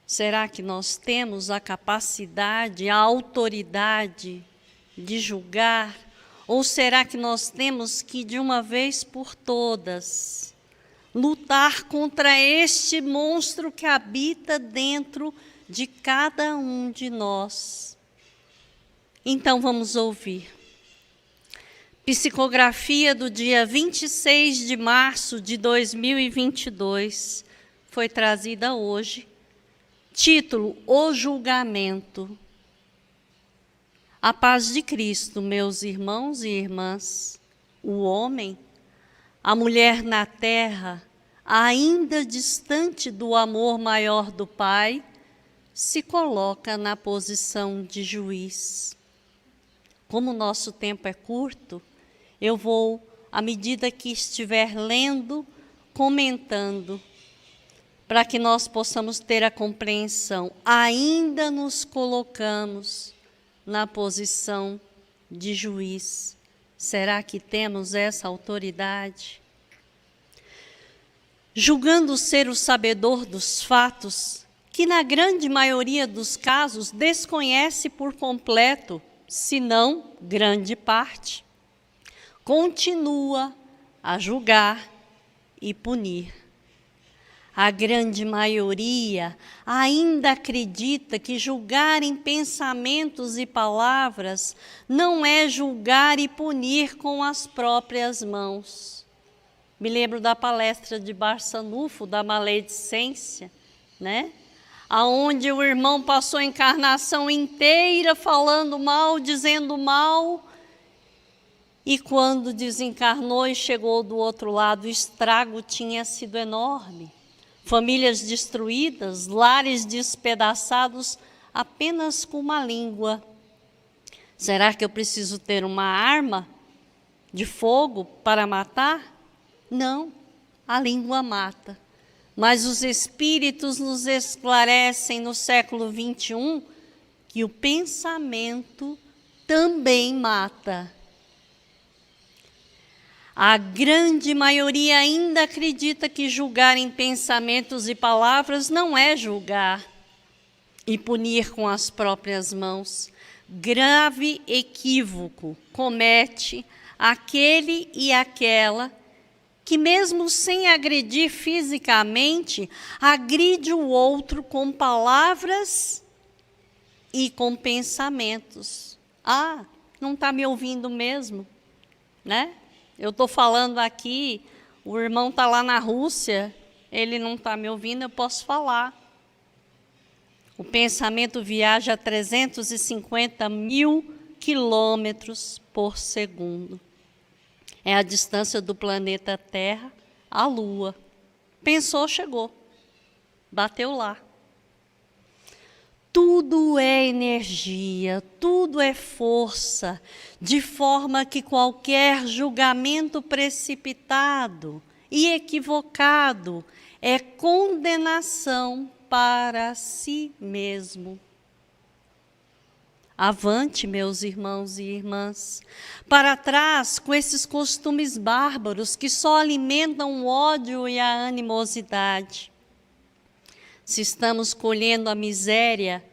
Será que nós temos a capacidade, a autoridade de julgar? Ou será que nós temos que, de uma vez por todas, lutar contra este monstro que habita dentro de cada um de nós? Então vamos ouvir. Psicografia do dia 26 de março de 2022 foi trazida hoje. Título: O Julgamento. A paz de Cristo, meus irmãos e irmãs. O homem, a mulher na terra, ainda distante do amor maior do Pai, se coloca na posição de juiz. Como o nosso tempo é curto, eu vou, à medida que estiver lendo, comentando, para que nós possamos ter a compreensão. Ainda nos colocamos na posição de juiz. Será que temos essa autoridade? Julgando ser o sabedor dos fatos, que na grande maioria dos casos desconhece por completo, se não grande parte, continua a julgar e punir. A grande maioria ainda acredita que julgar em pensamentos e palavras não é julgar e punir com as próprias mãos. Me lembro da palestra de Barçanufo, da maledicência, né? Aonde o irmão passou a encarnação inteira falando mal, dizendo mal, e quando desencarnou e chegou do outro lado, o estrago tinha sido enorme. Famílias destruídas, lares despedaçados apenas com uma língua. Será que eu preciso ter uma arma de fogo para matar? Não, a língua mata. Mas os espíritos nos esclarecem no século XXI que o pensamento também mata. A grande maioria ainda acredita que julgar em pensamentos e palavras não é julgar e punir com as próprias mãos. Grave equívoco comete aquele e aquela que, mesmo sem agredir fisicamente, agride o outro com palavras e com pensamentos. Ah, não está me ouvindo mesmo, né? Eu estou falando aqui, o irmão está lá na Rússia, ele não está me ouvindo, eu posso falar. O pensamento viaja a 350 mil quilômetros por segundo. É a distância do planeta Terra à Lua. Pensou, chegou. Bateu lá. Tudo é energia, tudo é força, de forma que qualquer julgamento precipitado e equivocado é condenação para si mesmo. Avante, meus irmãos e irmãs, para trás com esses costumes bárbaros que só alimentam o ódio e a animosidade. Se estamos colhendo a miséria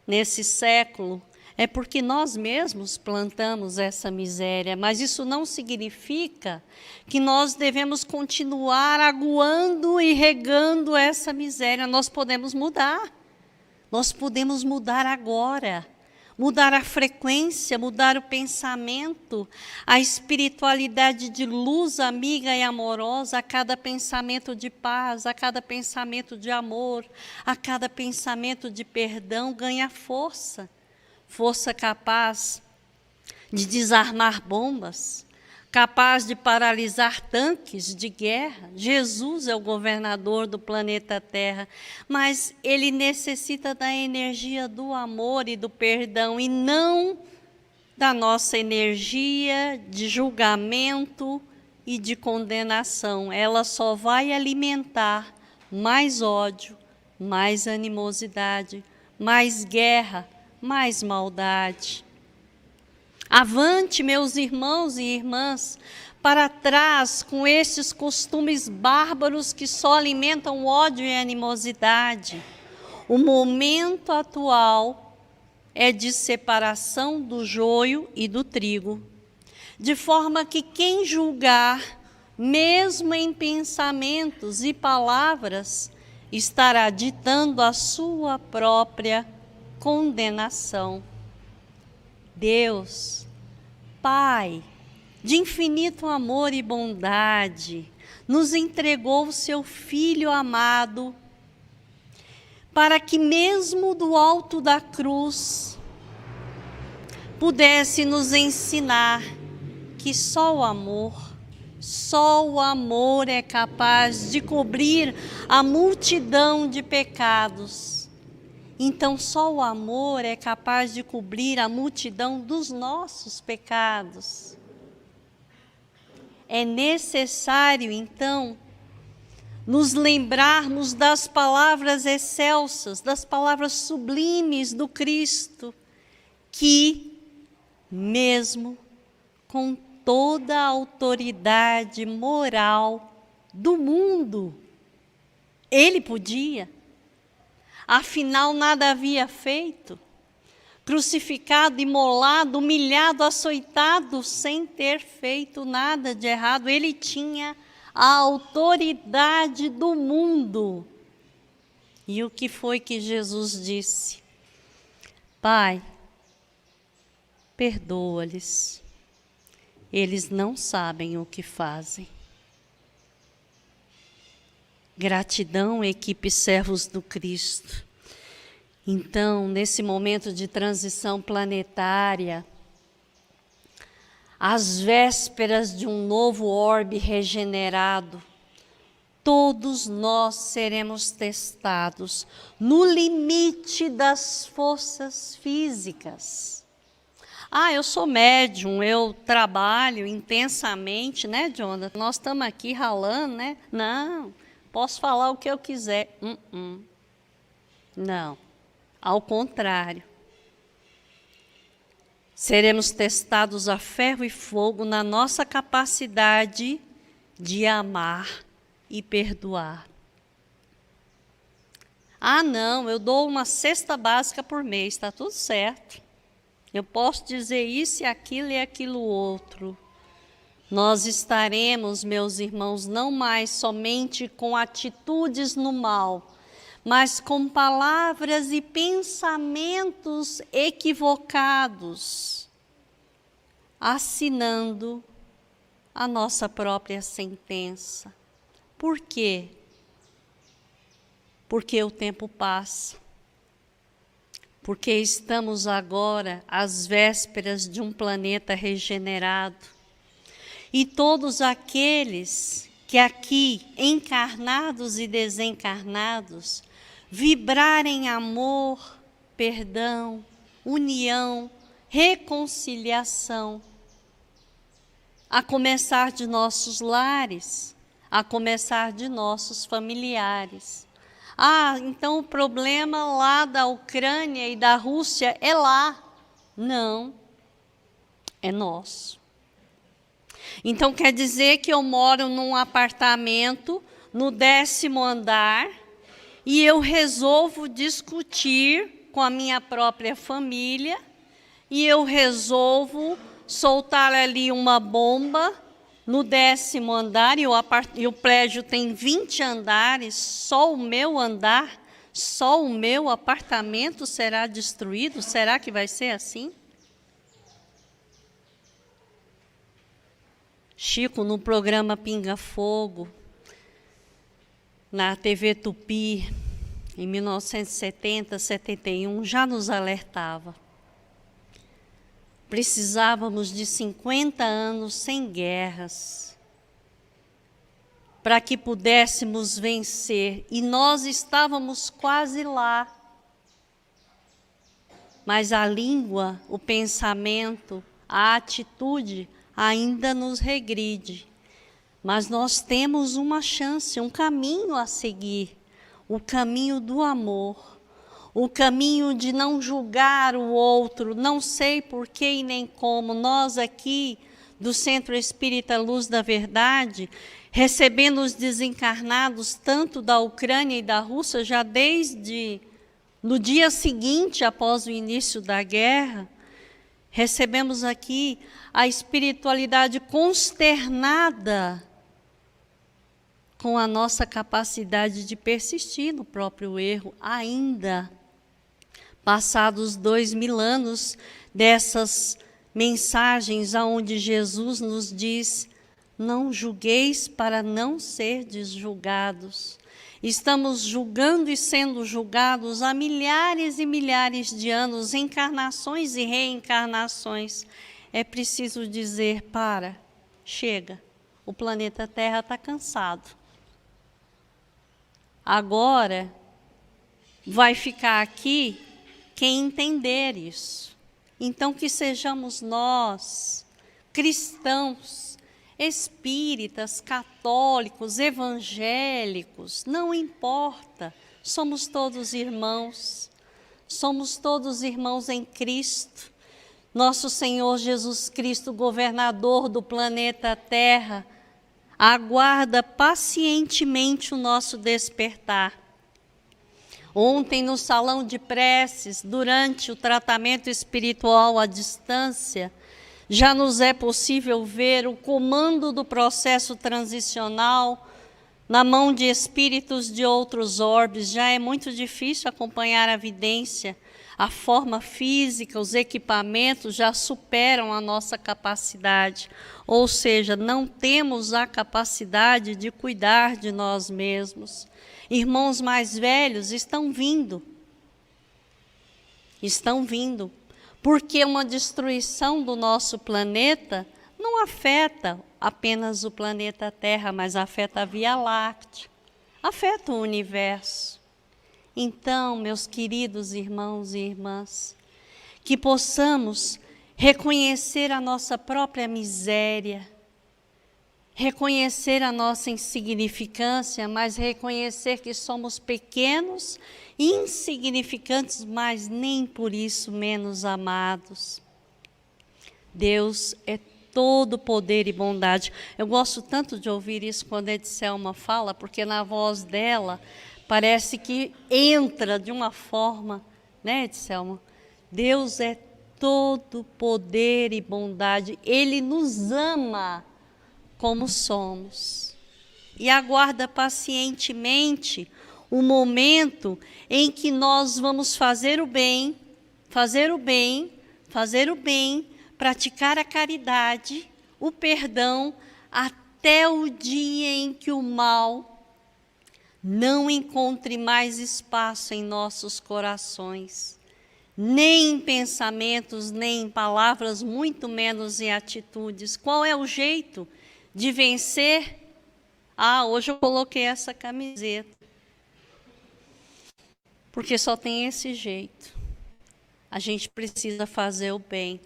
nesse século, é porque nós mesmos plantamos essa miséria, mas isso não significa que nós devemos continuar aguando e regando essa miséria. Nós podemos mudar agora. Mudar a frequência, mudar o pensamento, a espiritualidade de luz amiga e amorosa, a cada pensamento de paz, a cada pensamento de amor, a cada pensamento de perdão ganha força. Força capaz de desarmar bombas, capaz de paralisar tanques de guerra. Jesus é o governador do planeta Terra, mas ele necessita da energia do amor e do perdão, e não da nossa energia de julgamento e de condenação. Ela só vai alimentar mais ódio, mais animosidade, mais guerra, mais maldade. Avante, meus irmãos e irmãs, para trás com esses costumes bárbaros que só alimentam ódio e animosidade. O momento atual é de separação do joio e do trigo, de forma que quem julgar, mesmo em pensamentos e palavras, estará ditando a sua própria condenação. Deus, Pai, de infinito amor e bondade, nos entregou o seu Filho amado, para que mesmo do alto da cruz, pudesse nos ensinar que só o amor é capaz de cobrir a multidão de pecados. Então, só o amor é capaz de cobrir a multidão dos nossos pecados. É necessário, então, nos lembrarmos das palavras excelsas, das palavras sublimes do Cristo, que, mesmo com toda a autoridade moral do mundo, ele podia, afinal nada havia feito, crucificado, imolado, humilhado, açoitado, sem ter feito nada de errado. Ele tinha a autoridade do mundo. E o que foi que Jesus disse? Pai, perdoa-lhes, eles não sabem o que fazem. Gratidão, equipe Servos do Cristo. Então, nesse momento de transição planetária, às vésperas de um novo orbe regenerado, todos nós seremos testados no limite das forças físicas. Eu sou médium, eu trabalho intensamente, né, Jonathan? Nós estamos aqui ralando, né? Não, posso falar o que eu quiser. Não, ao contrário. Seremos testados a ferro e fogo na nossa capacidade de amar e perdoar. Não, eu dou uma cesta básica por mês, está tudo certo. Eu posso dizer isso e aquilo outro. Nós estaremos, meus irmãos, não mais somente com atitudes no mal, mas com palavras e pensamentos equivocados, assinando a nossa própria sentença. Por quê? Porque o tempo passa. Porque estamos agora às vésperas de um planeta regenerado. E todos aqueles que aqui, encarnados e desencarnados, vibrarem amor, perdão, união, reconciliação, a começar de nossos lares, a começar de nossos familiares. Então o problema lá da Ucrânia e da Rússia é lá. Não, é nosso. Então quer dizer que eu moro num apartamento no 10º andar e eu resolvo discutir com a minha própria família e eu resolvo soltar ali uma bomba no 10º andar e o prédio tem 20 andares, só o meu andar, só o meu apartamento será destruído? Será que vai ser assim? Chico, no programa Pinga Fogo, na TV Tupi, em 1970, 71, já nos alertava. Precisávamos de 50 anos sem guerras para que pudéssemos vencer, e nós estávamos quase lá. Mas a língua, o pensamento, a atitude ainda nos regride. Mas nós temos uma chance, um caminho a seguir, o caminho do amor. O caminho de não julgar o outro, não sei porquê e nem como. Nós aqui, do Centro Espírita Luz da Verdade, recebendo os desencarnados tanto da Ucrânia e da Rússia, já desde No dia seguinte, após o início da guerra, recebemos aqui a espiritualidade consternada com a nossa capacidade de persistir no próprio erro, ainda passados 2000 anos dessas mensagens aonde Jesus nos diz: não julgueis para não serdes julgados. Estamos julgando e sendo julgados há milhares e milhares de anos, encarnações e reencarnações. É preciso dizer: chega, o planeta Terra está cansado. Agora vai ficar aqui quem entender isso. Então que sejamos nós, cristãos, espíritas, católicos, evangélicos, não importa, somos todos irmãos em Cristo. Nosso Senhor Jesus Cristo, governador do planeta Terra, aguarda pacientemente o nosso despertar. Ontem, no salão de preces, durante o tratamento espiritual à distância, já nos é possível ver o comando do processo transicional na mão de espíritos de outros orbes. Já é muito difícil acompanhar a vidência. A forma física, os equipamentos já superam a nossa capacidade. Ou seja, não temos a capacidade de cuidar de nós mesmos. Irmãos mais velhos estão vindo. Porque uma destruição do nosso planeta não afeta apenas o planeta Terra, mas afeta a Via Láctea, afeta o universo. Então, meus queridos irmãos e irmãs, que possamos reconhecer a nossa própria miséria, reconhecer a nossa insignificância, mas reconhecer que somos pequenos, insignificantes, mas nem por isso menos amados. Deus é todo poder e bondade. Eu gosto tanto de ouvir isso quando a Edselma fala, porque na voz dela parece que entra de uma forma, né, Edselma? Deus é todo poder e bondade. Ele nos ama como somos. E aguarda pacientemente o momento em que nós vamos fazer o bem, praticar a caridade, o perdão, até o dia em que o mal não encontre mais espaço em nossos corações, nem em pensamentos, nem em palavras, muito menos em atitudes. Qual é o jeito de vencer? Hoje eu coloquei essa camiseta, porque só tem esse jeito. A gente precisa fazer o bem.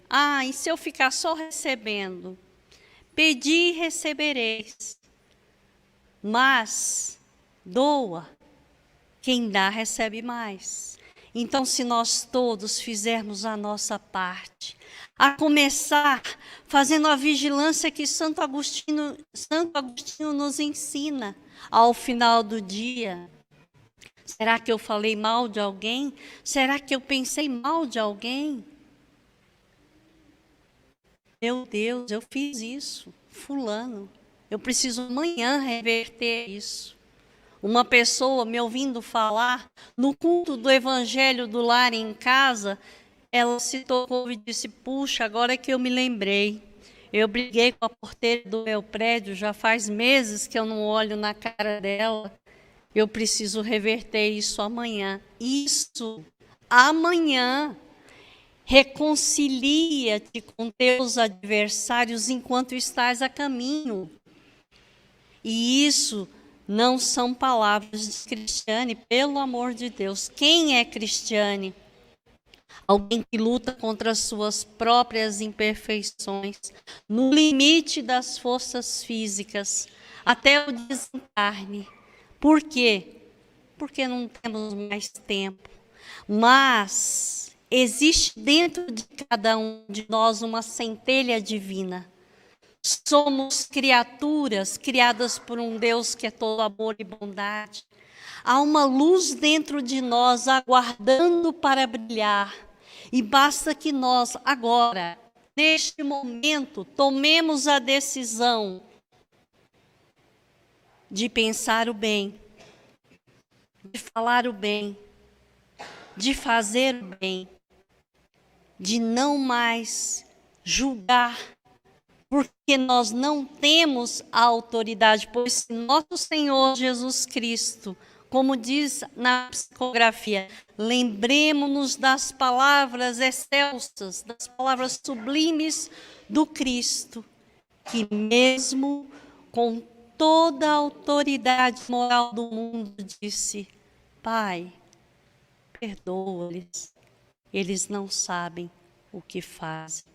E se eu ficar só recebendo? Pedi e recebereis. Mas doa. Quem dá, recebe mais. Então, se nós todos fizermos a nossa parte, a começar fazendo a vigilância que Santo Agostinho nos ensina ao final do dia. Será que eu falei mal de alguém? Será que eu pensei mal de alguém? Meu Deus, eu fiz isso, fulano. Eu preciso amanhã reverter isso. Uma pessoa me ouvindo falar, no culto do Evangelho do Lar em Casa, ela se tocou e disse: puxa, agora é que eu me lembrei. Eu briguei com a porteira do meu prédio, já faz meses que eu não olho na cara dela. Eu preciso reverter isso amanhã. Isso, amanhã. Reconcilia-te com teus adversários enquanto estás a caminho. E isso não são palavras de Cristiane, pelo amor de Deus. Quem é Cristiane? Alguém que luta contra as suas próprias imperfeições, no limite das forças físicas, até o desencarne. Por quê? Porque não temos mais tempo. Mas existe dentro de cada um de nós uma centelha divina. Somos criaturas criadas por um Deus que é todo amor e bondade. Há uma luz dentro de nós aguardando para brilhar. E basta que nós, agora, neste momento, tomemos a decisão de pensar o bem, de falar o bem, de fazer o bem, de não mais julgar, porque nós não temos a autoridade, pois nosso Senhor Jesus Cristo, como diz na psicografia, lembremos-nos das palavras excelsas, das palavras sublimes do Cristo, que mesmo com toda a autoridade moral do mundo disse: Pai, perdoa-lhes, eles não sabem o que fazem.